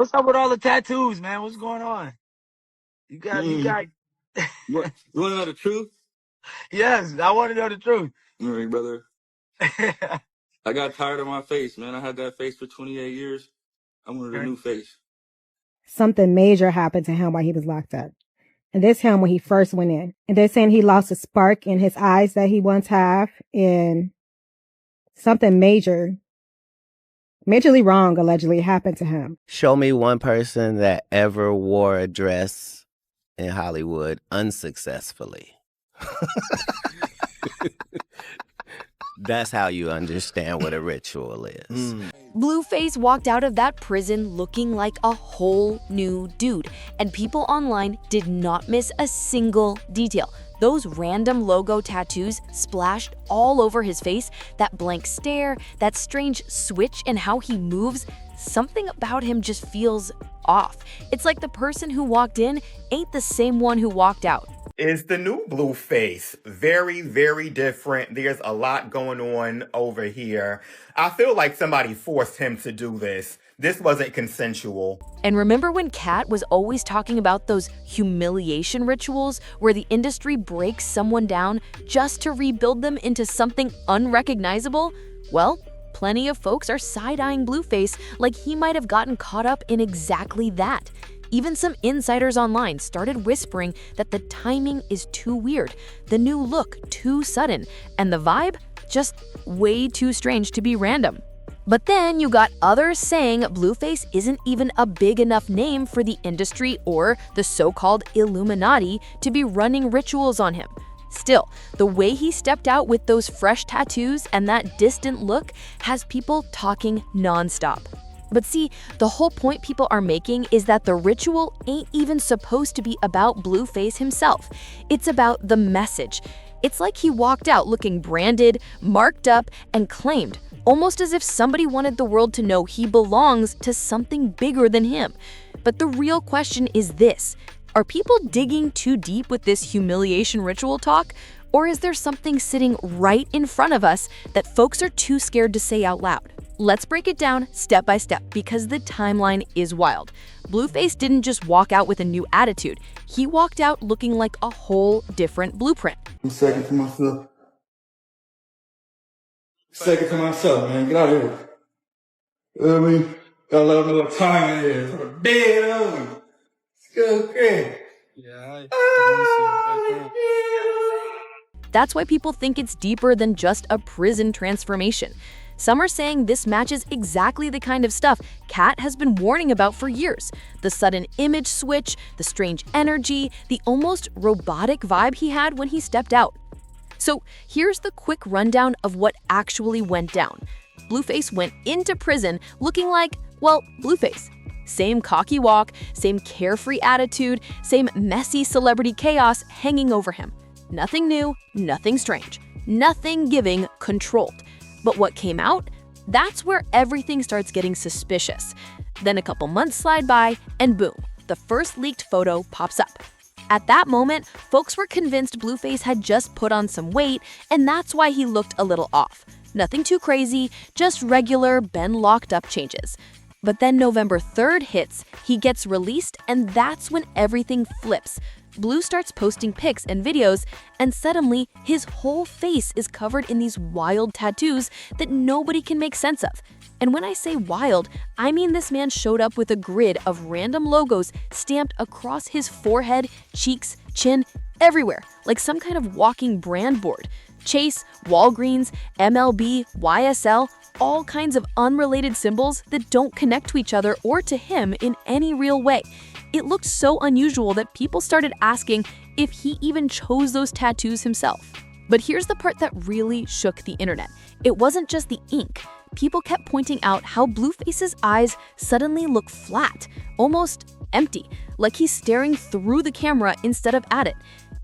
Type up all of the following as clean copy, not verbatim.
What's up with all the tattoos, man? What's going on? You got. What? You want to know the truth? Yes, I want to know the truth. All right, brother. I got tired of my face, man. I had that face for 28 years. I wanted a new face. Something major happened to him while he was locked up. And this him when he first went in. And they're saying he lost a spark in his eyes that he once had, and something majorly wrong allegedly happened to him. Show me one person that ever wore a dress in Hollywood unsuccessfully. That's how you understand what a ritual is. Blueface walked out of that prison looking like a whole new dude, and people online did not miss a single detail. Those random logo tattoos splashed all over his face, that blank stare, that strange switch in how he moves. Something about him just feels off. It's like the person who walked in ain't the same one who walked out. Is the new Blueface. Very, very different. There's a lot going on over here. I feel like somebody forced him to do this. This wasn't consensual. And remember when Katt was always talking about those humiliation rituals where the industry breaks someone down just to rebuild them into something unrecognizable? Well, plenty of folks are side-eyeing Blueface like he might have gotten caught up in exactly that. Even some insiders online started whispering that the timing is too weird, the new look too sudden, and the vibe just way too strange to be random. But then you got others saying Blueface isn't even a big enough name for the industry or the so-called Illuminati to be running rituals on him. Still, the way he stepped out with those fresh tattoos and that distant look has people talking nonstop. But see, the whole point people are making is that the ritual ain't even supposed to be about Blueface himself. It's about the message. It's like he walked out looking branded, marked up, and claimed, almost as if somebody wanted the world to know he belongs to something bigger than him. But the real question is this: are people digging too deep with this humiliation ritual talk? Or is there something sitting right in front of us that folks are too scared to say out loud? Let's break it down step by step because the timeline is wild. Blueface didn't just walk out with a new attitude. He walked out looking like a whole different blueprint. I'm second to myself. Second to myself, man. Get out of here. You know what I mean? Gotta let them know what time it is. I'm dead on me. It's good, okay. Yeah, That's why people think it's deeper than just a prison transformation. Some are saying this matches exactly the kind of stuff Katt has been warning about for years. The sudden image switch, the strange energy, the almost robotic vibe he had when he stepped out. So here's the quick rundown of what actually went down. Blueface went into prison looking like, well, Blueface. Same cocky walk, same carefree attitude, same messy celebrity chaos hanging over him. Nothing new, nothing strange, nothing giving controlled. But what came out? That's where everything starts getting suspicious. Then a couple months slide by, and boom, the first leaked photo pops up. At that moment, folks were convinced Blueface had just put on some weight, and that's why he looked a little off. Nothing too crazy, just regular been locked up changes. But then November 3rd hits, he gets released, and that's when everything flips. Blue starts posting pics and videos, and suddenly his whole face is covered in these wild tattoos that nobody can make sense of. And when I say wild, I mean this man showed up with a grid of random logos stamped across his forehead, cheeks, chin, everywhere, like some kind of walking brand board. Chase, Walgreens, MLB, YSL, all kinds of unrelated symbols that don't connect to each other or to him in any real way. It looked so unusual that people started asking if he even chose those tattoos himself. But here's the part that really shook the internet. It wasn't just the ink. People kept pointing out how Blueface's eyes suddenly look flat, almost empty, like he's staring through the camera instead of at it.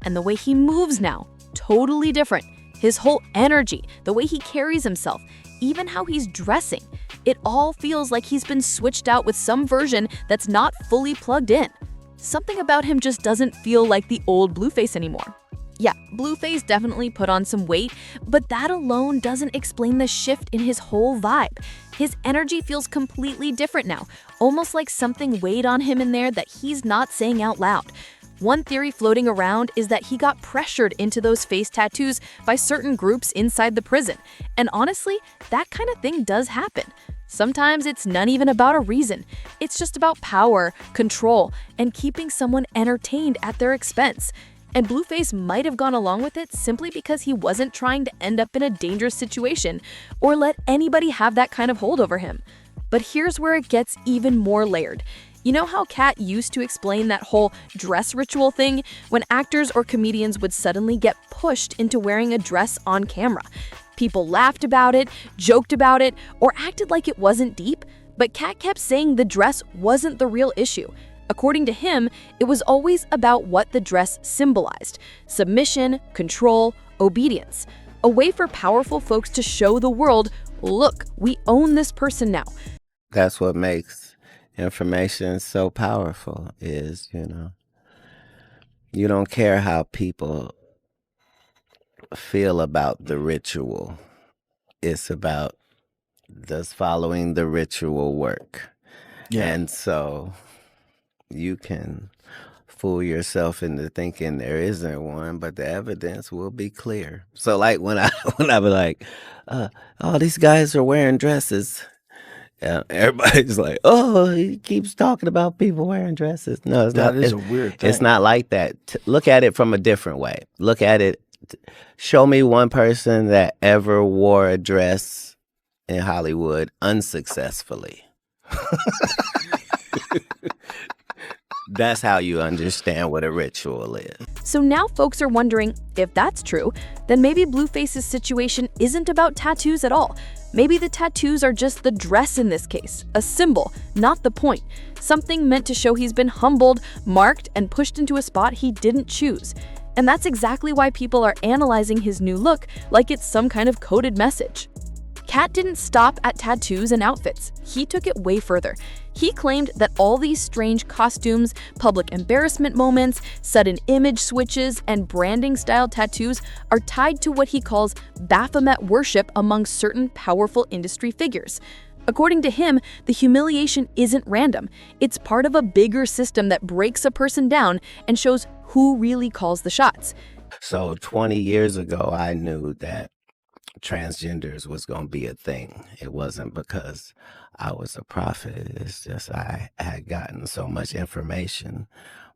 And the way he moves now, totally different. His whole energy, the way he carries himself, even how he's dressing. It all feels like he's been switched out with some version that's not fully plugged in. Something about him just doesn't feel like the old Blueface anymore. Yeah, Blueface definitely put on some weight, but that alone doesn't explain the shift in his whole vibe. His energy feels completely different now, almost like something weighed on him in there that he's not saying out loud. One theory floating around is that he got pressured into those face tattoos by certain groups inside the prison. And honestly, that kind of thing does happen. Sometimes it's not even about a reason. It's just about power, control, and keeping someone entertained at their expense. And Blueface might have gone along with it simply because he wasn't trying to end up in a dangerous situation or let anybody have that kind of hold over him. But here's where it gets even more layered. You know how Katt used to explain that whole dress ritual thing when actors or comedians would suddenly get pushed into wearing a dress on camera? People laughed about it, joked about it, or acted like it wasn't deep, but Katt kept saying the dress wasn't the real issue. According to him, it was always about what the dress symbolized: submission, control, obedience. A way for powerful folks to show the world, look, we own this person now. That's what makes information so powerful is, you don't care how people feel about the ritual. It's about, does following the ritual work? Yeah. And so you can fool yourself into thinking there isn't one, but the evidence will be clear. So like when I be like, oh, these guys are wearing dresses, everybody's like, oh, he keeps talking about people wearing dresses. No, it's not. That is a weird thing. It's not like that. Look at it from a different way. Look at it. Show me one person that ever wore a dress in Hollywood unsuccessfully. That's how you understand what a ritual is. So now folks are wondering, if that's true, then maybe Blueface's situation isn't about tattoos at all. Maybe the tattoos are just the dress in this case, a symbol, not the point. Something meant to show he's been humbled, marked, and pushed into a spot he didn't choose. And that's exactly why people are analyzing his new look like it's some kind of coded message. Katt didn't stop at tattoos and outfits. He took it way further. He claimed that all these strange costumes, public embarrassment moments, sudden image switches, and branding-style tattoos are tied to what he calls Baphomet worship among certain powerful industry figures. According to him, the humiliation isn't random. It's part of a bigger system that breaks a person down and shows who really calls the shots. So 20 years ago, I knew that transgenders was going to be a thing. It wasn't because I was a prophet. It's just I had gotten so much information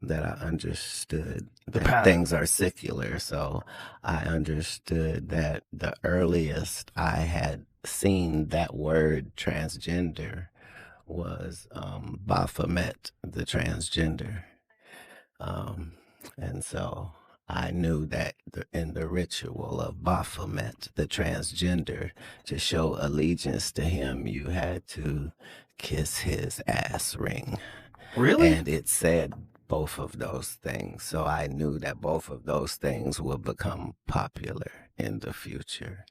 that I understood that things are secular. So I understood that the earliest I had seen that word transgender was Baphomet, the transgender. And so I knew that in the ritual of Baphomet, the transgender, to show allegiance to him, you had to kiss his ass ring. Really? And it said both of those things. So I knew that both of those things would become popular in the future.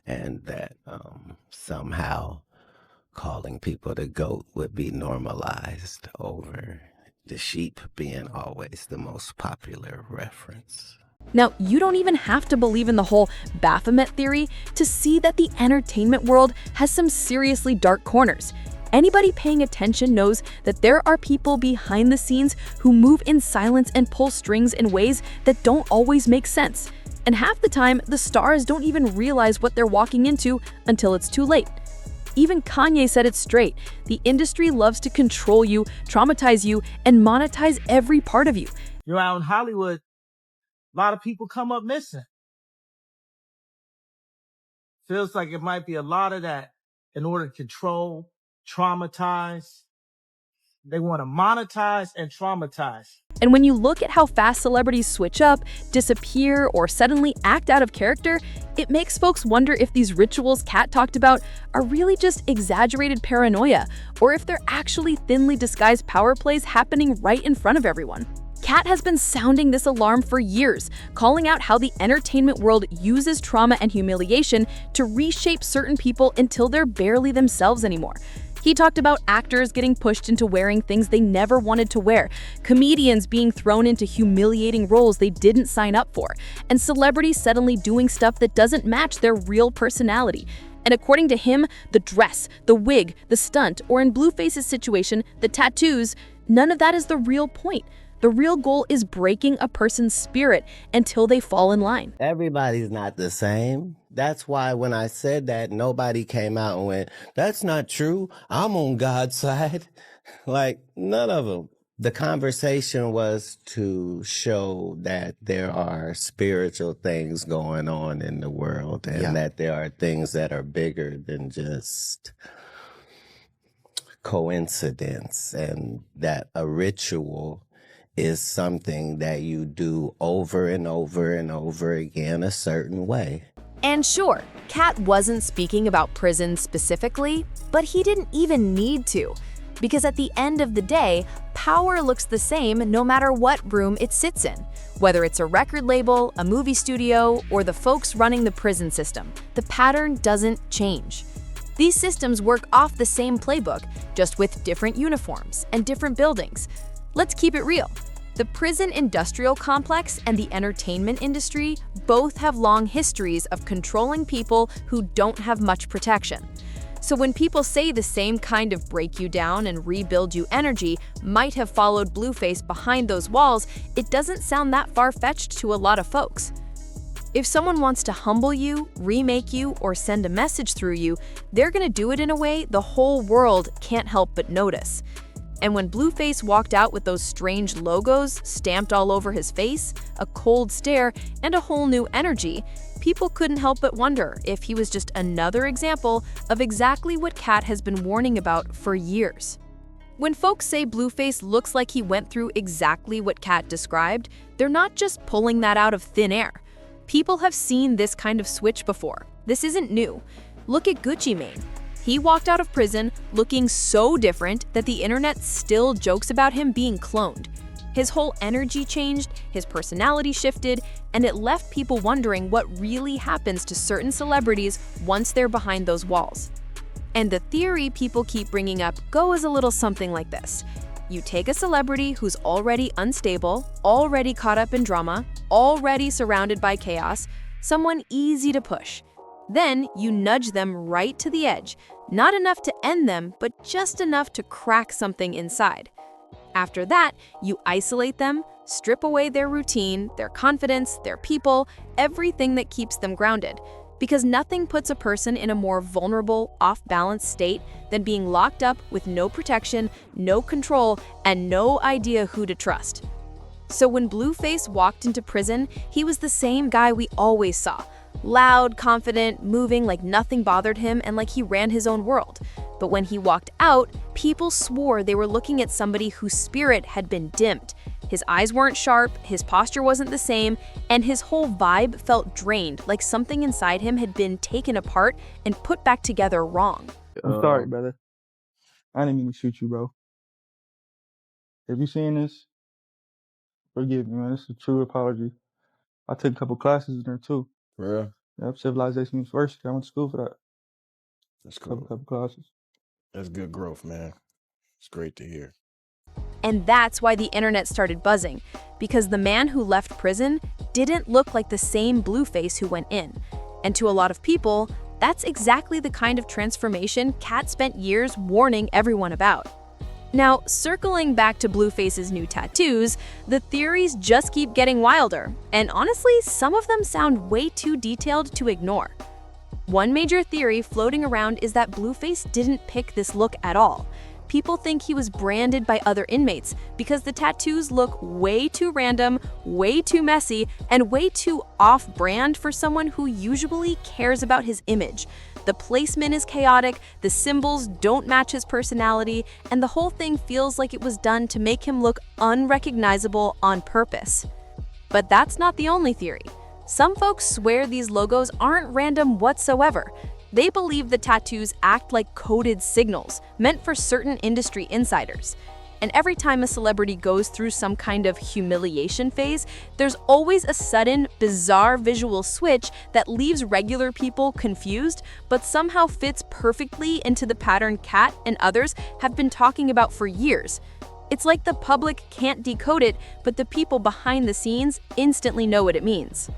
And that somehow calling people the goat would be normalized over the sheep being always the most popular reference. Now, you don't even have to believe in the whole Baphomet theory to see that the entertainment world has some seriously dark corners. Anybody paying attention knows that there are people behind the scenes who move in silence and pull strings in ways that don't always make sense. And half the time, the stars don't even realize what they're walking into until it's too late. Even Kanye said it straight. The industry loves to control you, traumatize you, and monetize every part of you. You're out in Hollywood, a lot of people come up missing. Feels like it might be a lot of that in order to control, traumatize. They want to monetize and traumatize. And when you look at how fast celebrities switch up, disappear, or suddenly act out of character, it makes folks wonder if these rituals Katt talked about are really just exaggerated paranoia, or if they're actually thinly disguised power plays happening right in front of everyone. Katt has been sounding this alarm for years, calling out how the entertainment world uses trauma and humiliation to reshape certain people until they're barely themselves anymore. He talked about actors getting pushed into wearing things they never wanted to wear, comedians being thrown into humiliating roles they didn't sign up for, and celebrities suddenly doing stuff that doesn't match their real personality. And according to him, the dress, the wig, the stunt, or in Blueface's situation, the tattoos, none of that is the real point. The real goal is breaking a person's spirit until they fall in line. Everybody's not the same. That's why when I said that, nobody came out and went, that's not true. I'm on God's side. Like, none of them. The conversation was to show that there are spiritual things going on in the world and that there are things that are bigger than just coincidence, and that a ritual is something that you do over and over and over again a certain way. And sure, Katt wasn't speaking about prison specifically, but he didn't even need to. Because at the end of the day, power looks the same no matter what room it sits in. Whether it's a record label, a movie studio, or the folks running the prison system, the pattern doesn't change. These systems work off the same playbook, just with different uniforms and different buildings. Let's keep it real. The prison industrial complex and the entertainment industry both have long histories of controlling people who don't have much protection. So when people say the same kind of break you down and rebuild you energy might have followed Blueface behind those walls, it doesn't sound that far-fetched to a lot of folks. If someone wants to humble you, remake you, or send a message through you, they're gonna do it in a way the whole world can't help but notice. And when Blueface walked out with those strange logos stamped all over his face, a cold stare, and a whole new energy, people couldn't help but wonder if he was just another example of exactly what Katt has been warning about for years. When folks say Blueface looks like he went through exactly what Katt described, they're not just pulling that out of thin air. People have seen this kind of switch before. This isn't new. Look at Gucci Mane. He walked out of prison looking so different that the internet still jokes about him being cloned. His whole energy changed, his personality shifted, and it left people wondering what really happens to certain celebrities once they're behind those walls. And the theory people keep bringing up goes a little something like this. You take a celebrity who's already unstable, already caught up in drama, already surrounded by chaos, someone easy to push. Then you nudge them right to the edge, not enough to end them, but just enough to crack something inside. After that, you isolate them, strip away their routine, their confidence, their people, everything that keeps them grounded. Because nothing puts a person in a more vulnerable, off-balance state than being locked up with no protection, no control, and no idea who to trust. So when Blueface walked into prison, he was the same guy we always saw. Loud, confident, moving like nothing bothered him and like he ran his own world. But when he walked out, people swore they were looking at somebody whose spirit had been dimmed. His eyes weren't sharp, his posture wasn't the same, and his whole vibe felt drained, like something inside him had been taken apart and put back together wrong. I'm sorry, brother. I didn't mean to shoot you, bro. If you seeing this, forgive me, man. This is a true apology. I took a couple classes in there, too. For real? Yep, Civilization University. I went to school for that. That's cool. Couple classes. That's good growth, man. It's great to hear. And that's why the internet started buzzing, because the man who left prison didn't look like the same Blueface who went in. And to a lot of people, that's exactly the kind of transformation Katt spent years warning everyone about. Now, circling back to Blueface's new tattoos, the theories just keep getting wilder, and honestly, some of them sound way too detailed to ignore. One major theory floating around is that Blueface didn't pick this look at all. People think he was branded by other inmates because the tattoos look way too random, way too messy, and way too off-brand for someone who usually cares about his image. The placement is chaotic, the symbols don't match his personality, and the whole thing feels like it was done to make him look unrecognizable on purpose. But that's not the only theory. Some folks swear these logos aren't random whatsoever. They believe the tattoos act like coded signals meant for certain industry insiders. And every time a celebrity goes through some kind of humiliation phase, there's always a sudden, bizarre visual switch that leaves regular people confused, but somehow fits perfectly into the pattern Katt and others have been talking about for years. It's like the public can't decode it, but the people behind the scenes instantly know what it means.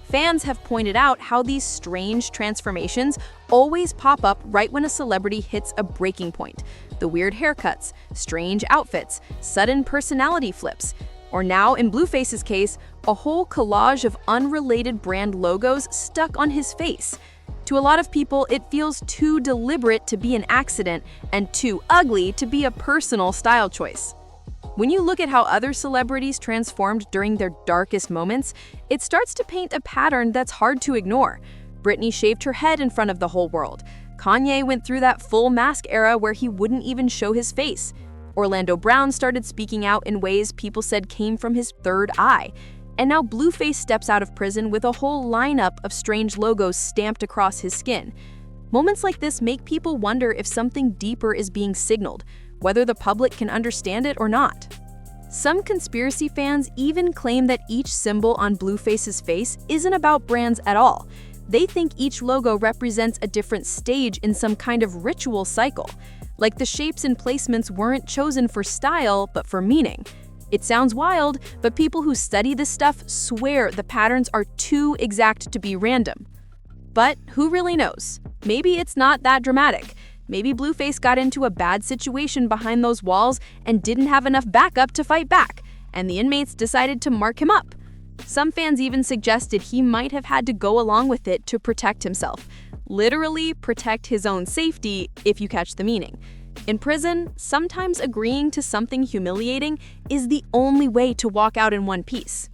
Fans have pointed out how these strange transformations always pop up right when a celebrity hits a breaking point. The weird haircuts, strange outfits, sudden personality flips, or now, in Blueface's case, a whole collage of unrelated brand logos stuck on his face. To a lot of people, it feels too deliberate to be an accident and too ugly to be a personal style choice. When you look at how other celebrities transformed during their darkest moments, it starts to paint a pattern that's hard to ignore. Britney shaved her head in front of the whole world. Kanye went through that full mask era where he wouldn't even show his face. Orlando Brown started speaking out in ways people said came from his third eye. And now Blueface steps out of prison with a whole lineup of strange logos stamped across his skin. Moments like this make people wonder if something deeper is being signaled, whether the public can understand it or not. Some conspiracy fans even claim that each symbol on Blueface's face isn't about brands at all. They think each logo represents a different stage in some kind of ritual cycle, like the shapes and placements weren't chosen for style, but for meaning. It sounds wild, but people who study this stuff swear the patterns are too exact to be random. But who really knows? Maybe it's not that dramatic. Maybe Blueface got into a bad situation behind those walls and didn't have enough backup to fight back, and the inmates decided to mark him up. Some fans even suggested he might have had to go along with it to protect himself. Literally protect his own safety, if you catch the meaning. In prison, sometimes agreeing to something humiliating is the only way to walk out in one piece.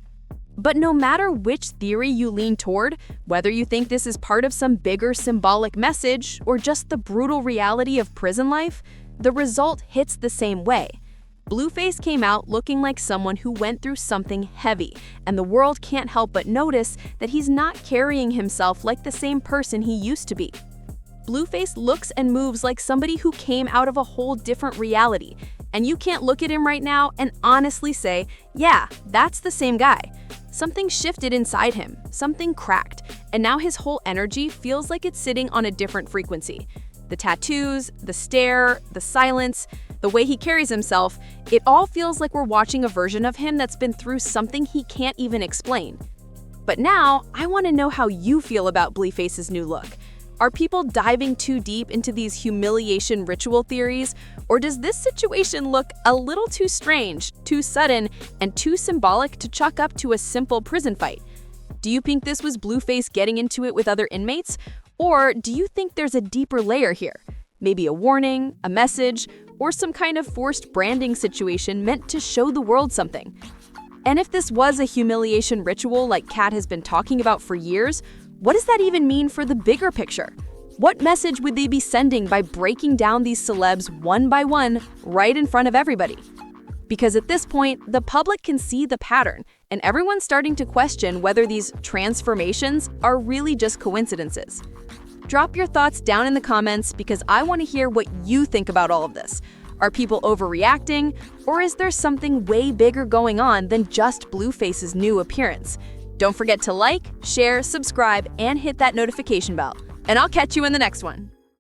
But no matter which theory you lean toward, whether you think this is part of some bigger symbolic message or just the brutal reality of prison life, the result hits the same way. Blueface came out looking like someone who went through something heavy, and the world can't help but notice that he's not carrying himself like the same person he used to be. Blueface looks and moves like somebody who came out of a whole different reality, and you can't look at him right now and honestly say, yeah, that's the same guy. Something shifted inside him, something cracked, and now his whole energy feels like it's sitting on a different frequency. The tattoos, the stare, the silence, the way he carries himself, it all feels like we're watching a version of him that's been through something he can't even explain. But now, I want to know how you feel about Blueface's new look. Are people diving too deep into these humiliation ritual theories, or does this situation look a little too strange, too sudden, and too symbolic to chalk up to a simple prison fight? Do you think this was Blueface getting into it with other inmates, or do you think there's a deeper layer here? Maybe a warning, a message, or some kind of forced branding situation meant to show the world something? And if this was a humiliation ritual like Katt has been talking about for years, what does that even mean for the bigger picture? What message would they be sending by breaking down these celebs one by one right in front of everybody? Because at this point, the public can see the pattern, and everyone's starting to question whether these transformations are really just coincidences. Drop your thoughts down in the comments because I want to hear what you think about all of this. Are people overreacting, or is there something way bigger going on than just Blueface's new appearance? Don't forget to like, share, subscribe, and hit that notification bell. And I'll catch you in the next one.